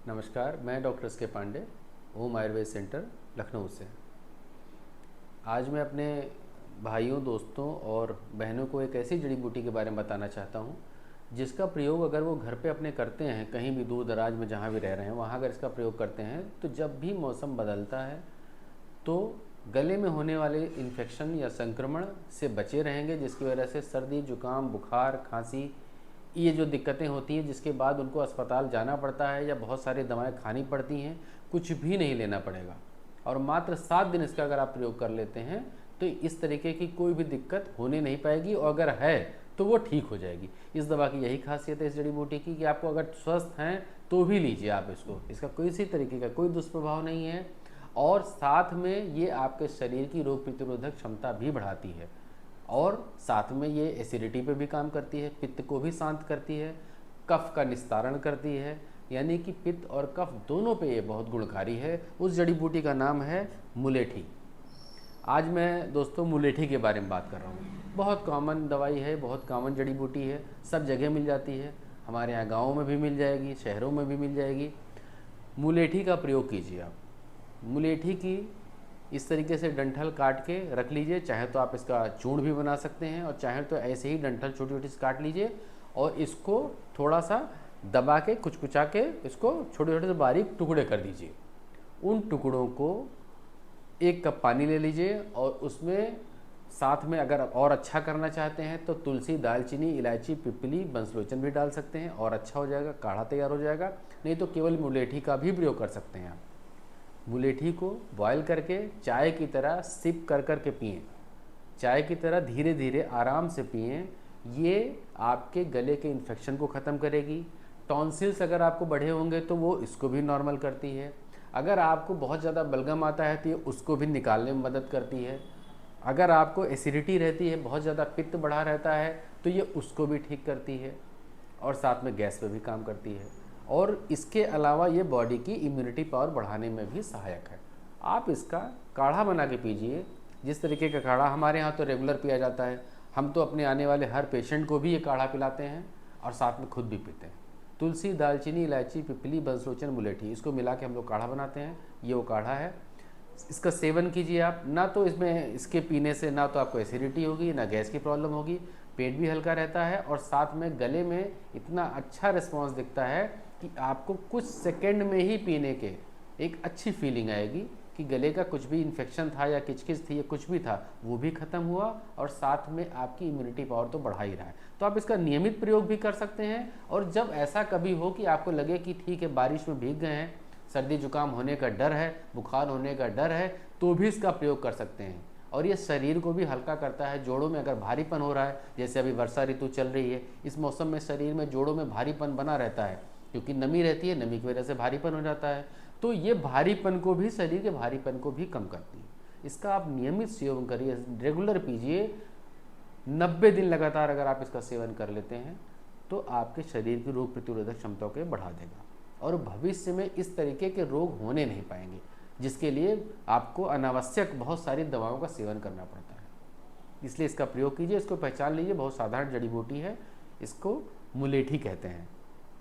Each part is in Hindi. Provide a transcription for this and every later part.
नमस्कार, मैं डॉक्टर एस के पांडे, ओम आयुर्वेद सेंटर लखनऊ से। आज मैं अपने भाइयों, दोस्तों और बहनों को एक ऐसी जड़ी बूटी के बारे में बताना चाहता हूँ जिसका प्रयोग अगर वो घर पे अपने करते हैं, कहीं भी दूर दराज में जहाँ भी रह रहे हैं वहाँ अगर इसका प्रयोग करते हैं तो जब भी मौसम बदलता है तो गले में होने वाले इन्फेक्शन या संक्रमण से बचे रहेंगे, जिसकी वजह से सर्दी, जुकाम, बुखार, खांसी, ये जो दिक्कतें होती हैं जिसके बाद उनको अस्पताल जाना पड़ता है या बहुत सारी दवाएं खानी पड़ती हैं, कुछ भी नहीं लेना पड़ेगा। और मात्र 7 दिन इसका अगर आप प्रयोग कर लेते हैं तो इस तरीके की कोई भी दिक्कत होने नहीं पाएगी, और अगर है तो वो ठीक हो जाएगी। इस दवा की यही खासियत है इस जड़ी बूटी की कि आपको अगर स्वस्थ हैं तो भी लीजिए आप इसको, इसका किसी तरीके का कोई दुष्प्रभाव नहीं है। और साथ में ये आपके शरीर की रोग प्रतिरोधक क्षमता भी बढ़ाती है, और साथ में ये एसिडिटी पे भी काम करती है, पित्त को भी शांत करती है, कफ का निस्तारण करती है, यानी कि पित्त और कफ दोनों पे ये बहुत गुणकारी है। उस जड़ी बूटी का नाम है मुलेठी। आज मैं दोस्तों मुलेठी के बारे में बात कर रहा हूँ। बहुत कॉमन दवाई है, बहुत कॉमन जड़ी बूटी है, सब जगह मिल जाती है। हमारे यहाँ गाँव में भी मिल जाएगी, शहरों में भी मिल जाएगी। मुलेठी का प्रयोग कीजिए आप। मुलेठी की इस तरीके से डंठल काट के रख लीजिए, चाहे तो आप इसका चूर्ण भी बना सकते हैं और चाहे तो ऐसे ही डंठल छोटी छोटी से काट लीजिए और इसको थोड़ा सा दबा के कुचकुचा के इसको छोटे छोटे से बारीक टुकड़े कर दीजिए। उन टुकड़ों को 1 कप पानी ले लीजिए और उसमें साथ में अगर और अच्छा करना चाहते हैं तो तुलसी, दालचीनी, इलायची, पिपली, बंसलोचन भी डाल सकते हैं और अच्छा हो जाएगा, काढ़ा तैयार हो जाएगा। नहीं तो केवल मुलेठी का भी प्रयोग कर सकते हैं आप। मुलेठी को बॉयल करके चाय की तरह सिप कर कर के पिएं, चाय की तरह धीरे धीरे आराम से पिएं। ये आपके गले के इन्फेक्शन को ख़त्म करेगी। टॉन्सिल्स अगर आपको बढ़े होंगे तो वो इसको भी नॉर्मल करती है। अगर आपको बहुत ज़्यादा बलगम आता है तो ये उसको भी निकालने में मदद करती है। अगर आपको एसिडिटी रहती है, बहुत ज़्यादा पित्त बढ़ा रहता है, तो ये उसको भी ठीक करती है और साथ में गैस पे भी काम करती है। और इसके अलावा ये बॉडी की इम्यूनिटी पावर बढ़ाने में भी सहायक है। आप इसका काढ़ा बना के पीजिए। जिस तरीके का काढ़ा हमारे यहाँ तो रेगुलर पिया जाता है, हम तो अपने आने वाले हर पेशेंट को भी ये काढ़ा पिलाते हैं और साथ में खुद भी पीते हैं। तुलसी, दालचीनी, इलायची, पिपली, बंसलोचन, मुलेठी, इसको मिला के हम लोग काढ़ा बनाते हैं। ये वो काढ़ा है, इसका सेवन कीजिए आप। ना तो इसमें इसके पीने से ना तो आपको एसिडिटी होगी, ना गैस की प्रॉब्लम होगी, पेट भी हल्का रहता है और साथ में गले में इतना अच्छा रिस्पॉन्स दिखता है कि आपको कुछ सेकंड में ही पीने के एक अच्छी फीलिंग आएगी कि गले का कुछ भी इन्फेक्शन था या किचकिच थी या कुछ भी था वो भी ख़त्म हुआ, और साथ में आपकी इम्यूनिटी पावर तो बढ़ा ही रहा है। तो आप इसका नियमित प्रयोग भी कर सकते हैं। और जब ऐसा कभी हो कि आपको लगे कि ठीक है बारिश में भीग गए हैं, सर्दी जुकाम होने का डर है, बुखार होने का डर है, तो भी इसका प्रयोग कर सकते हैं। और ये शरीर को भी हल्का करता है। जोड़ों में अगर भारीपन हो रहा है, जैसे अभी वर्षा ऋतु चल रही है, इस मौसम में शरीर में जोड़ों में भारीपन बना रहता है क्योंकि नमी रहती है, नमी की वजह से भारीपन हो जाता है। तो ये भारीपन को भी, शरीर के भारीपन को भी कम करती है। इसका आप नियमित सेवन करिए, रेगुलर पीजिए। 90 दिन लगातार अगर आप इसका सेवन कर लेते हैं तो आपके शरीर की रोग प्रतिरोधक क्षमता को बढ़ा देगा और भविष्य में इस तरीके के रोग होने नहीं पाएंगे, जिसके लिए आपको अनावश्यक बहुत सारी दवाओं का सेवन करना पड़ता है। इसलिए इसका प्रयोग कीजिए। इसको पहचान लीजिए, बहुत साधारण जड़ी बूटी है, इसको मुलेठी कहते हैं।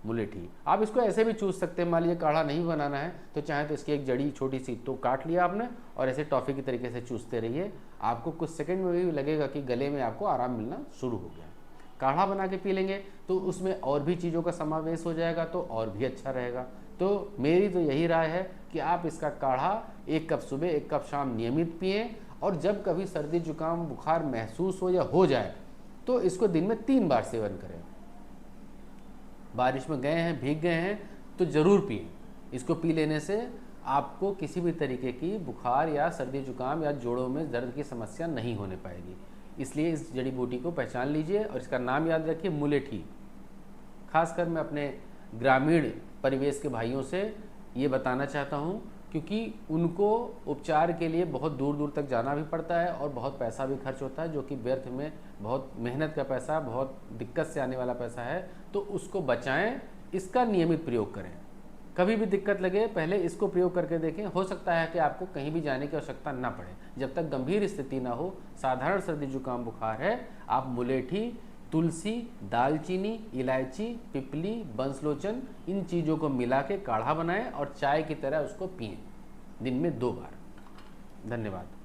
मुलेठी आप इसको ऐसे भी चूस सकते हैं। मान लीजिए काढ़ा नहीं बनाना है तो चाहे तो इसकी एक जड़ी छोटी सी तो काट लिया आपने और ऐसे टॉफ़ी की तरीके से चूसते रहिए। आपको कुछ सेकंड में भी लगेगा कि गले में आपको आराम मिलना शुरू हो गया। काढ़ा बना के पी लेंगे तो उसमें और भी चीज़ों का समावेश हो जाएगा तो और भी अच्छा रहेगा। तो मेरी तो यही राय है कि आप इसका काढ़ा 1 कप सुबह 1 कप शाम नियमित पिएं, और जब कभी सर्दी जुकाम बुखार महसूस हो या हो जाए तो इसको दिन में 3 बार सेवन करें। बारिश में गए हैं, भीग गए हैं तो ज़रूर पिएं। इसको पी लेने से आपको किसी भी तरीके की बुखार या सर्दी जुकाम या जोड़ों में दर्द की समस्या नहीं होने पाएगी। इसलिए इस जड़ी बूटी को पहचान लीजिए और इसका नाम याद रखिए, मुलेठी। खासकर मैं अपने ग्रामीण परिवेश के भाइयों से ये बताना चाहता हूँ क्योंकि उनको उपचार के लिए बहुत दूर दूर तक जाना भी पड़ता है और बहुत पैसा भी खर्च होता है, जो कि व्यर्थ में, बहुत मेहनत का पैसा, बहुत दिक्कत से आने वाला पैसा है। तो उसको बचाएं, इसका नियमित प्रयोग करें। कभी भी दिक्कत लगे पहले इसको प्रयोग करके देखें। हो सकता है कि आपको कहीं भी जाने की आवश्यकता ना पड़े। जब तक गंभीर स्थिति ना हो, साधारण सर्दी जुकाम बुखार है, आप मुलेठी, तुलसी, दालचीनी, इलायची, पिपली, बंसलोचन, इन चीज़ों को मिला के काढ़ा बनाएं और चाय की तरह उसको पिएं दिन में 2 बार। धन्यवाद।